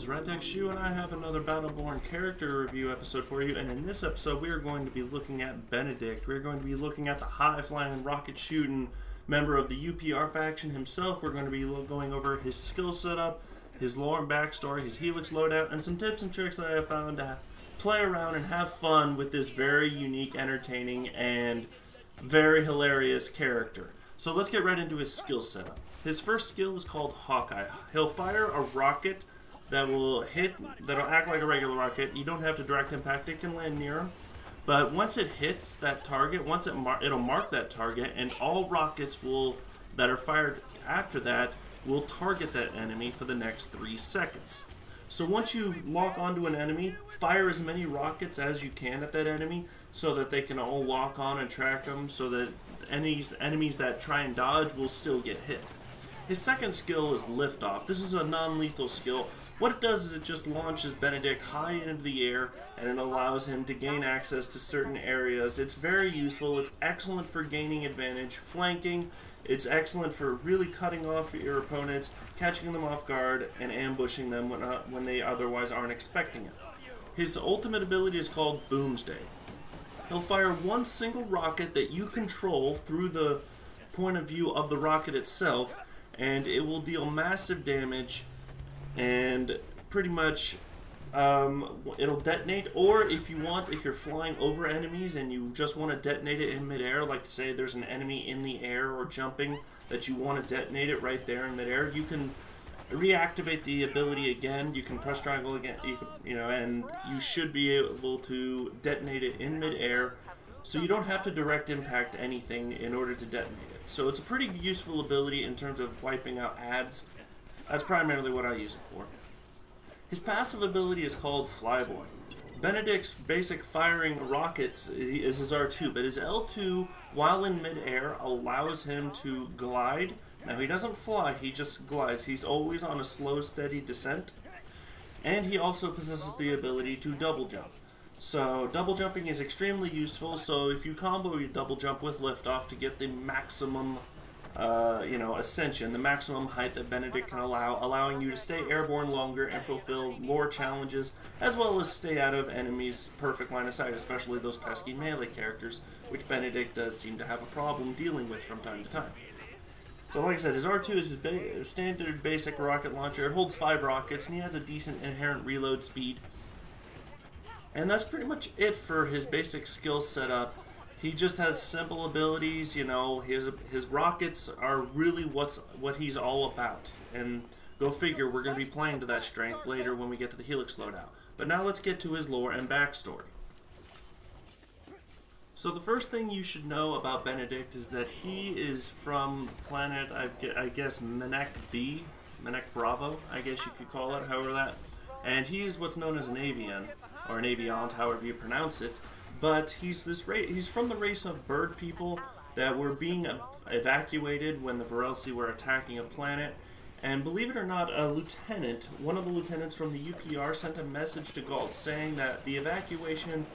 RetroFuture, and I have another Battleborn character review episode for you. And in this episode, we are going to be looking at Benedict. We're going to be looking at the high-flying, rocket-shooting member of the UPR faction himself. We're going to be going over his skill setup, his lore and backstory, his Helix loadout, and some tips and tricks that I have found to play around and have fun with this very unique, entertaining, and very hilarious character. So let's get right into his skill setup. His first skill is called Hawkeye. He'll fire a rocket that'll act like a regular rocket. You don't have to direct impact, it can land near him. But once it hits that target, it'll mark that target, and all rockets that are fired after that will target that enemy for the next 3 seconds. So once you lock onto an enemy, fire as many rockets as you can at that enemy so that they can all lock on and track them, so that enemies that try and dodge will still get hit. His second skill is Liftoff. This is a non-lethal skill. What it does is it just launches Benedict high into the air, and it allows him to gain access to certain areas. It's very useful. It's excellent for gaining advantage, flanking. It's excellent for really cutting off your opponents, catching them off guard, and ambushing them when they otherwise aren't expecting it. His ultimate ability is called Boomsday. He'll fire one single rocket that you control through the point of view of the rocket itself, and it will deal massive damage, and pretty much it'll detonate. Or if you're flying over enemies and you just want to detonate it in midair, like say there's an enemy in the air or jumping that you want to detonate it right there in midair, you can reactivate the ability again. You can press triangle again, and you should be able to detonate it in midair, so you don't have to direct impact anything in order to detonate it. So it's a pretty useful ability in terms of wiping out ads. That's primarily what I use it for. His passive ability is called Flyboy. Benedict's basic firing rockets is his R2, but his L2, while in midair, allows him to glide. Now, he doesn't fly, he just glides. He's always on a slow, steady descent. And he also possesses the ability to double jump. So, double jumping is extremely useful, so if you combo your double jump with liftoff to get the maximum, ascension, the maximum height that Benedict can allow, allowing you to stay airborne longer and fulfill lore challenges, as well as stay out of enemies' perfect line of sight, especially those pesky melee characters, which Benedict does seem to have a problem dealing with from time to time. So like I said, his R2 is his standard basic rocket launcher. It holds 5 rockets, and he has a decent inherent reload speed. And that's pretty much it for his basic skill setup. He just has simple abilities, his rockets are really what he's all about. And go figure, we're going to be playing to that strength later when we get to the Helix loadout. But now let's get to his lore and backstory. So the first thing you should know about Benedict is that he is from the planet, I guess, Menek B, Menek Bravo, I guess you could call it, however that. And he is what's known as an avian, or an aviant, however you pronounce it. But he's from the race of bird people that were being evacuated when the Varelsi were attacking a planet. And believe it or not, one of the lieutenants from the UPR sent a message to Galt saying that the evacuation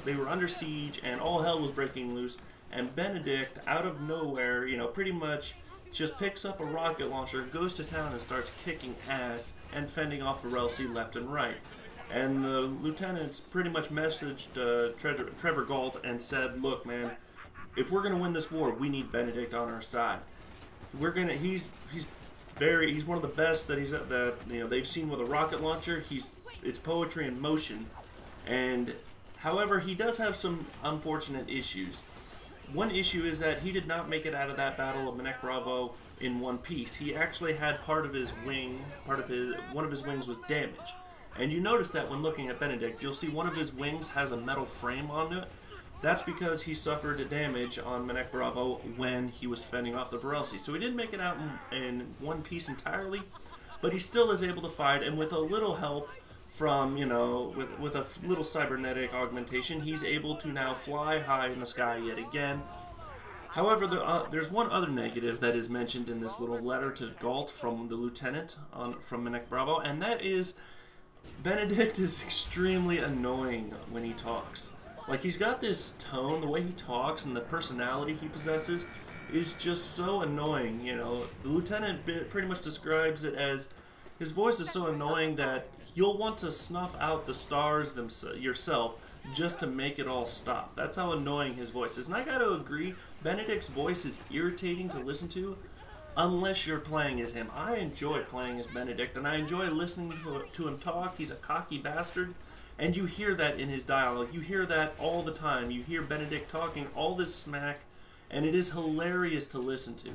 they were under siege and all hell was breaking loose, and Benedict, out of nowhere, pretty much just picks up a rocket launcher, goes to town and starts kicking ass and fending off Varelsi left and right. And the lieutenants pretty much messaged Trevor Galt and said, "Look, man, if we're gonna win this war, we need Benedict on our side. He's one of the best that they've seen with a rocket launcher. It's poetry in motion." And however, he does have some unfortunate issues. One issue is that he did not make it out of that battle of Menek Bravo in one piece. He actually had one of his wings was damaged. And you notice that when looking at Benedict, you'll see one of his wings has a metal frame on it. That's because he suffered damage on Menek Bravo when he was fending off the Varelsi. So he didn't make it out in one piece entirely, but he still is able to fight, and with a little help from, with a little cybernetic augmentation, he's able to now fly high in the sky yet again. However, there's one other negative that is mentioned in this little letter to Galt from the lieutenant from Menek Bravo, and that is Benedict is extremely annoying when he talks. Like, he's got this tone, the way he talks and the personality he possesses is just so annoying, The lieutenant pretty much describes it as his voice is so annoying that you'll want to snuff out the stars yourself just to make it all stop. That's how annoying his voice is. And I gotta agree, Benedict's voice is irritating to listen to unless you're playing as him. I enjoy playing as Benedict, and I enjoy listening to him talk. He's a cocky bastard, and you hear that in his dialogue. You hear that all the time. You hear Benedict talking all this smack, and it is hilarious to listen to.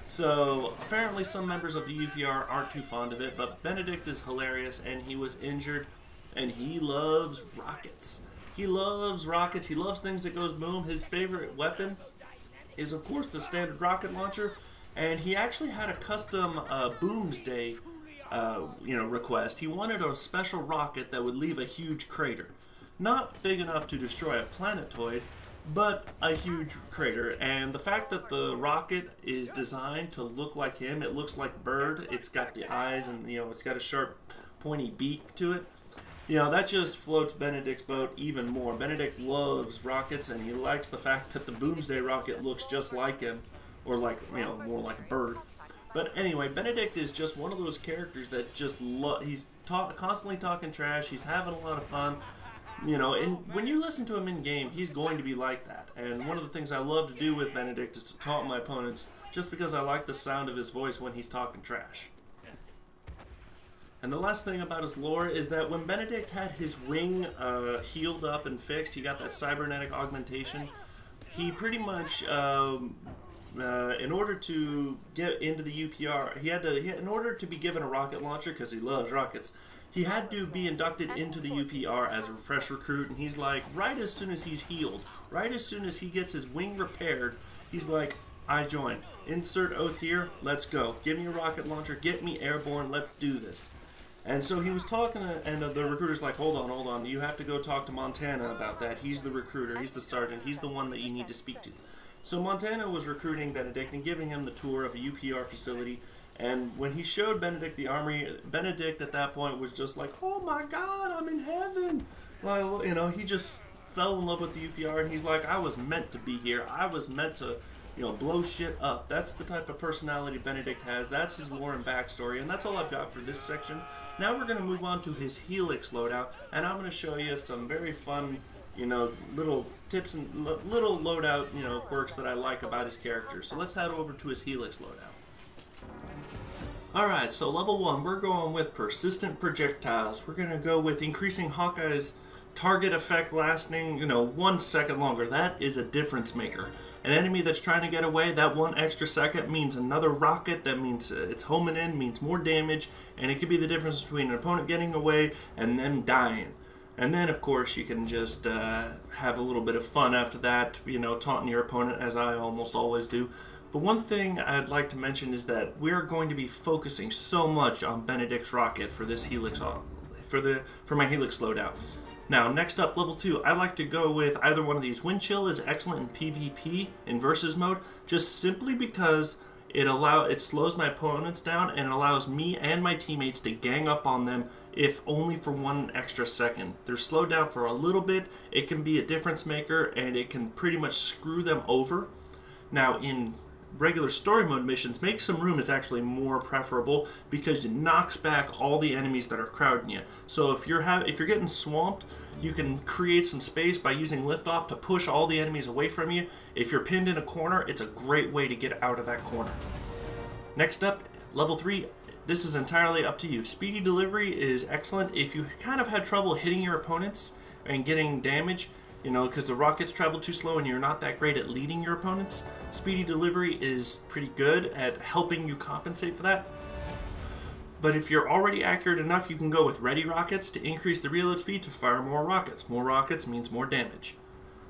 So, apparently some members of the UPR aren't too fond of it, but Benedict is hilarious, and he was injured, and he loves rockets. He loves rockets. He loves things that goes boom. His favorite weapon is, of course, the standard rocket launcher, and he actually had a custom Boomsday request. He wanted a special rocket that would leave a huge crater. Not big enough to destroy a planetoid, but a huge crater. And the fact that the rocket is designed to look like him, it looks like Bird, it's got the eyes and, it's got a sharp, pointy beak to it. That just floats Benedict's boat even more. Benedict loves rockets, and he likes the fact that the Boomsday rocket looks just like him, or like, more like a bird. But anyway, Benedict is just one of those characters that just he's constantly talking trash. He's having a lot of fun. And when you listen to him in game, he's going to be like that. And one of the things I love to do with Benedict is to taunt my opponents, just because I like the sound of his voice when he's talking trash. And the last thing about his lore is that when Benedict had his wing healed up and fixed, he got that cybernetic augmentation. He pretty much, in order to get into the UPR, in order to be given a rocket launcher, because he loves rockets, he had to be inducted into the UPR as a fresh recruit. And he's like, right as soon as he's healed, right as soon as he gets his wing repaired, he's like, I join. Insert oath here, let's go. Give me a rocket launcher, get me airborne, let's do this. And so he was talking, and the recruiter's like, hold on, you have to go talk to Montana about that. He's the recruiter, he's the sergeant, he's the one that you need to speak to. So Montana was recruiting Benedict and giving him the tour of a UPR facility, and when he showed Benedict the armory, Benedict at that point was just like, oh my god, I'm in heaven. Well, he just fell in love with the UPR, and he's like, I was meant to be here, I was meant to blow shit up. That's the type of personality Benedict has. That's his lore and backstory, and that's all I've got for this section. Now we're going to move on to his Helix loadout, and I'm going to show you some very fun, little tips and little loadout, quirks that I like about his character. So let's head over to his Helix loadout. Alright, so level 1, we're going with persistent projectiles. We're going to go with increasing Hawkeye's target effect lasting, 1 second longer. That is a difference maker. An enemy that's trying to get away, that 1 extra second means another rocket, that means it's homing in, means more damage, and it could be the difference between an opponent getting away and them dying. And then, of course, you can just have a little bit of fun after that, taunting your opponent, as I almost always do. But one thing I'd like to mention is that we're going to be focusing so much on Benedict's rocket for this Helix, for my Helix loadout. Now, next up, level 2, I like to go with either one of these. Wind Chill is excellent in PvP, in versus mode, just simply because it slows my opponents down and it allows me and my teammates to gang up on them, if only for 1 extra second. They're slowed down for a little bit, it can be a difference maker, and it can pretty much screw them over. Now, in regular story mode missions, Make Some Room is actually more preferable because it knocks back all the enemies that are crowding you. So if you're getting swamped, you can create some space by using liftoff to push all the enemies away from you. If you're pinned in a corner, it's a great way to get out of that corner. Next up, level 3, this is entirely up to you. Speedy Delivery is excellent if you kind of had trouble hitting your opponents and getting damage, because the rockets travel too slow and you're not that great at leading your opponents. Speedy Delivery is pretty good at helping you compensate for that. But if you're already accurate enough, you can go with Ready Rockets to increase the reload speed to fire more rockets. More rockets means more damage.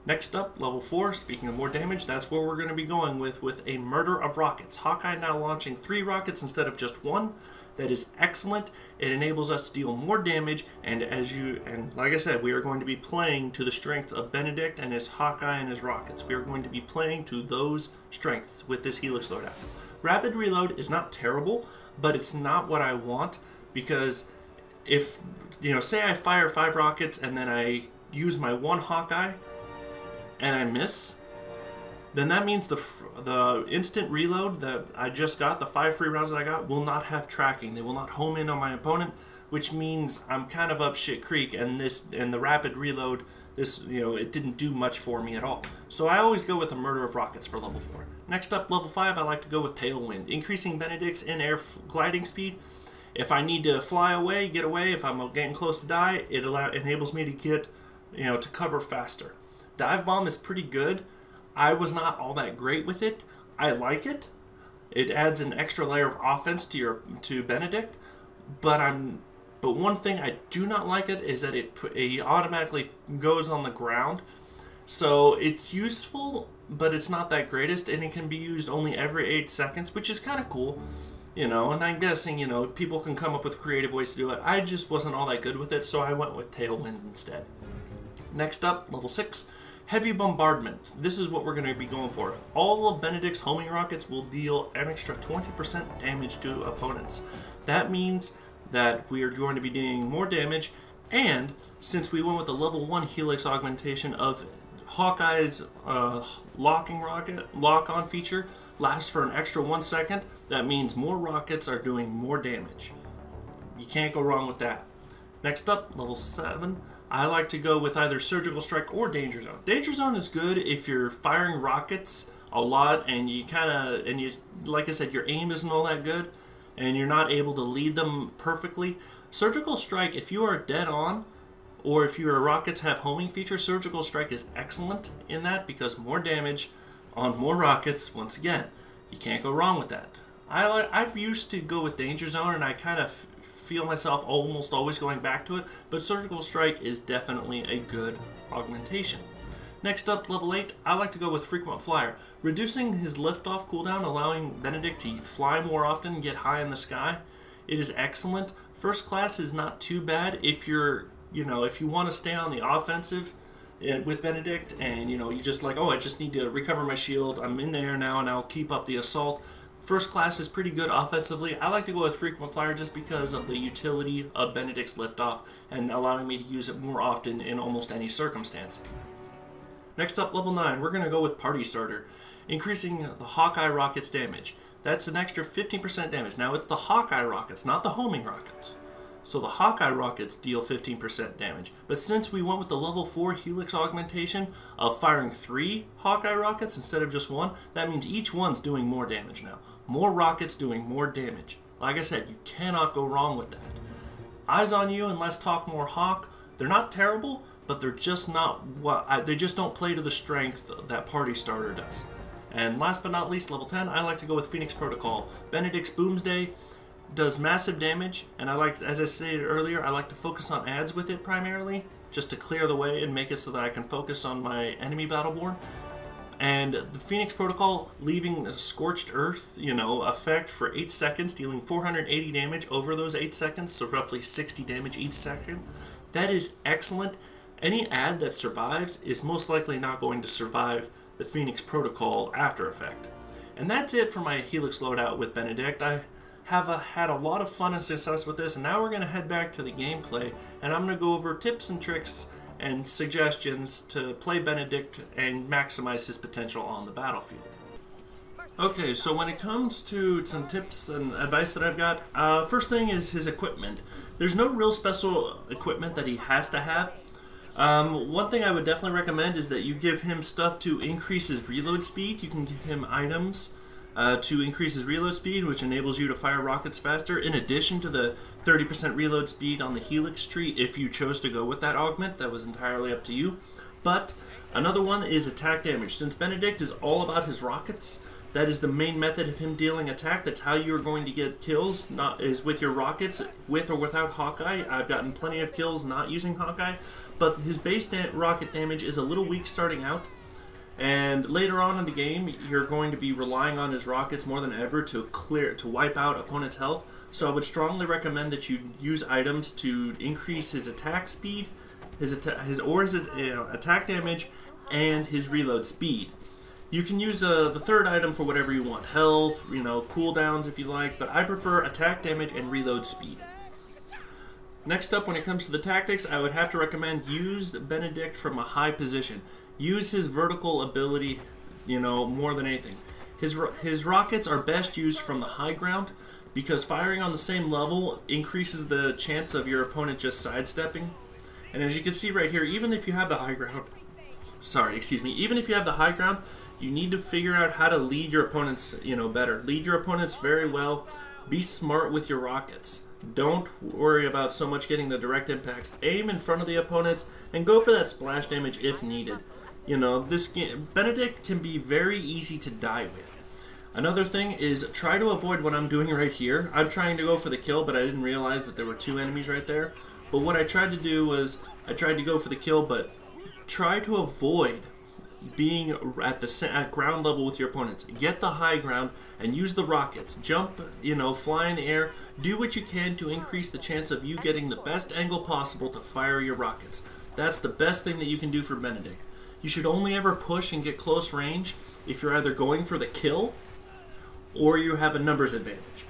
Next up, level 4, speaking of more damage, that's where we're going to be going with a Murder of Rockets. Hawkeye now launching 3 rockets instead of just 1. That is excellent. It enables us to deal more damage, and like I said, we are going to be playing to the strength of Benedict and his Hawkeye and his rockets. We are going to be playing to those strengths with this Helix loadout. Rapid reload is not terrible, but it's not what I want, because if, say I fire 5 rockets and then I use my 1 Hawkeye and I miss, then that means the instant reload that I just got, the 5 free rounds that I got, will not have tracking. They will not home in on my opponent, which means I'm kind of up shit creek, and the rapid reload, it didn't do much for me at all. So I always go with a murder of rockets for level 4. Next up, level 5, I like to go with Tailwind, increasing Benedict's in-air gliding speed. If I need to fly away, get away, if I'm getting close to die, it enables me to get, to cover faster. Dive Bomb is pretty good. I was not all that great with it. I like it. It adds an extra layer of offense to Benedict, but one thing I do not like it is that it automatically goes on the ground. So it's useful, but it's not that greatest, and it can be used only every 8 seconds, which is kind of cool. And I'm guessing, people can come up with creative ways to do it. I just wasn't all that good with it, so I went with Tailwind instead. Next up, level 6, Heavy Bombardment. This is what we're going to be going for. All of Benedict's homing rockets will deal an extra 20% damage to opponents. That means that we are going to be doing more damage, and since we went with the level 1 Helix augmentation of Hawkeye's lock-on feature lasts for an extra 1 second, that means more rockets are doing more damage. You can't go wrong with that. Next up, level 7, I like to go with either Surgical Strike or Danger Zone. Danger Zone is good if you're firing rockets a lot and like I said, your aim isn't all that good and you're not able to lead them perfectly. Surgical Strike, if you are dead on, or if your rockets have homing feature, Surgical Strike is excellent in that because more damage on more rockets. Once again, you can't go wrong with that. I've used to go with Danger Zone, and I kind of feel myself almost always going back to it, but Surgical Strike is definitely a good augmentation. Next up, level 8, I like to go with Frequent Flyer, reducing his liftoff cooldown, allowing Benedict to fly more often and get high in the sky. It is excellent. First class is not too bad if if you want to stay on the offensive with Benedict, and you just like, oh, I just need to recover my shield, I'm in the air now and I'll keep up the assault. First class is pretty good offensively. I like to go with Frequent Flyer just because of the utility of Benedict's liftoff and allowing me to use it more often in almost any circumstance. Next up, level 9, we're going to go with Party Starter, increasing the Hawkeye rockets damage. That's an extra 15% damage. Now it's the Hawkeye rockets, not the homing rockets. So the Hawkeye rockets deal 15% damage. But since we went with the level 4 Helix augmentation of firing 3 Hawkeye rockets instead of just 1, that means each one's doing more damage now. More rockets doing more damage. Like I said, you cannot go wrong with that. Eyes on You and Let's Talk More Hawk, they're not terrible, but they're just not they just don't play to the strength that Party Starter does. And last but not least, level 10, I like to go with Phoenix Protocol. Benedict's Boomsday does massive damage, and as I stated earlier, I like to focus on ads with it primarily, just to clear the way and make it so that I can focus on my enemy Battleborn. And the Phoenix Protocol leaving a Scorched Earth, effect for 8 seconds, dealing 480 damage over those 8 seconds, so roughly 60 damage each second. That is excellent. Any ad that survives is most likely not going to survive the Phoenix Protocol after effect. And that's it for my Helix loadout with Benedict. I have had a lot of fun and success with this, and now we're going to head back to the gameplay, and I'm going to go over tips and tricks and suggestions to play Benedict and maximize his potential on the battlefield. Okay, so when it comes to some tips and advice that I've got, first thing is his equipment. There's no real special equipment that he has to have. One thing I would definitely recommend is that you give him stuff to increase his reload speed. You can give him items to increase his reload speed, which enables you to fire rockets faster, in addition to the 30% reload speed on the Helix tree if you chose to go with that augment. That was entirely up to you. But another one is attack damage. Since Benedict is all about his rockets, that is the main method of him dealing attack. That's how you're going to get kills, is with your rockets, with or without Hawkeye. I've gotten plenty of kills not using Hawkeye, but his base rocket damage is a little weak starting out. And later on in the game, you're going to be relying on his rockets more than ever to wipe out opponents' health. So I would strongly recommend that you use items to increase his attack speed, his attack damage, and his reload speed. You can use the third item for whatever you want, health, cooldowns if you like, but I prefer attack damage and reload speed. Next up, when it comes to the tactics, I would have to recommend use Benedict from a high position. Use his vertical ability, more than anything. His rockets are best used from the high ground because firing on the same level increases the chance of your opponent just sidestepping. And as you can see right here, even if you have the high ground, even if you have the high ground, you need to figure out how to lead your opponents, better. Lead your opponents very well. Be smart with your rockets. Don't worry about so much getting the direct impacts. Aim in front of the opponents and go for that splash damage if needed. This game, Benedict can be very easy to die with. Another thing is try to avoid what I'm doing right here. I'm trying to go for the kill, but I didn't realize that there were 2 enemies right there. But what I tried to do was, I tried to go for the kill, but try to avoid being at ground level with your opponents. Get the high ground and use the rockets. Jump, fly in the air. Do what you can to increase the chance of you getting the best angle possible to fire your rockets. That's the best thing that you can do for Benedict. You should only ever push and get close range if you're either going for the kill or you have a numbers advantage.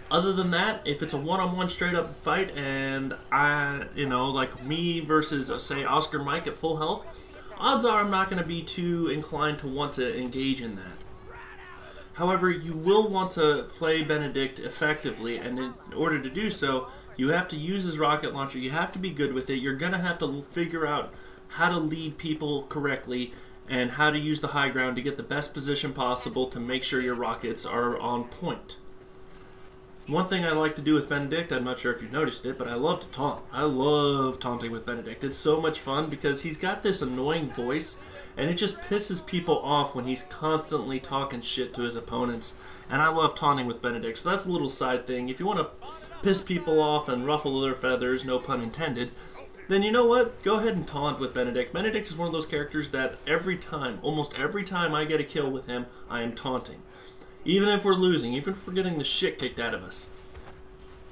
Other than that, if it's a one-on-one straight-up fight and like me versus, say, Oscar Mike at full health, odds are I'm not going to be too inclined to want to engage in that. However, you will want to play Benedict effectively, and in order to do so, you have to use his rocket launcher. You have to be good with it. You're going to have to figure out how to lead people correctly and how to use the high ground to get the best position possible to make sure your rockets are on point. One thing I like to do with Benedict, I'm not sure if you've noticed it, but I love to taunt. I love taunting with Benedict. It's so much fun because he's got this annoying voice and it just pisses people off when he's constantly talking shit to his opponents. And I love taunting with Benedict, so that's a little side thing. If you want to piss people off and ruffle their feathers, no pun intended, then you know what? Go ahead and taunt with Benedict. Benedict is one of those characters that almost every time I get a kill with him, I am taunting. Even if we're losing, even if we're getting the shit kicked out of us,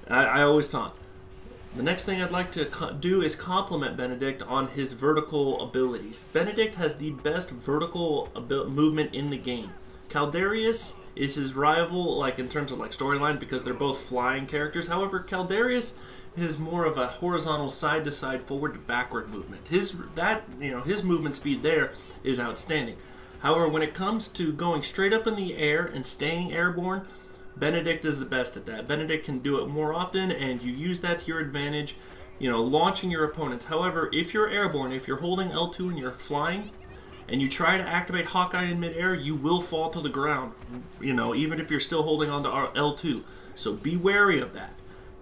I always taunt. The next thing I'd like to do is compliment Benedict on his vertical abilities. Benedict has the best vertical movement in the game. Caldarius is his rival, in terms of storyline, because they're both flying characters. However, Caldarius is more of a horizontal side-to-side, forward-to-backward movement. His movement speed there is outstanding. However, when it comes to going straight up in the air and staying airborne, Benedict is the best at that. Benedict can do it more often, and you use that to your advantage, launching your opponents. However, if you're airborne, if you're holding L2 and you're flying, and you try to activate Hawkeye in midair, you will fall to the ground, even if you're still holding on to L2. So be wary of that.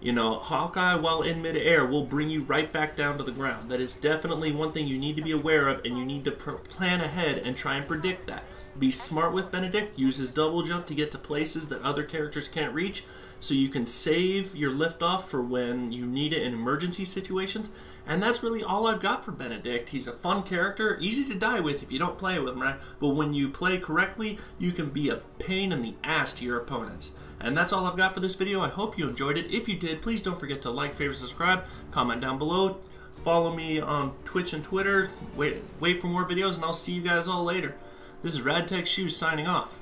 Hawkeye while in midair will bring you right back down to the ground. That is definitely one thing you need to be aware of, and you need to plan ahead and try and predict that. Be smart with Benedict. Use his double jump to get to places that other characters can't reach, so you can save your liftoff for when you need it in emergency situations. And that's really all I've got for Benedict. He's a fun character, easy to die with if you don't play with him, right? But when you play correctly, you can be a pain in the ass to your opponents. And that's all I've got for this video. I hope you enjoyed it. If you did, please don't forget to like, favorite, subscribe, comment down below. Follow me on Twitch and Twitter. Wait for more videos, and I'll see you guys all later. This is RadTech Shoes signing off.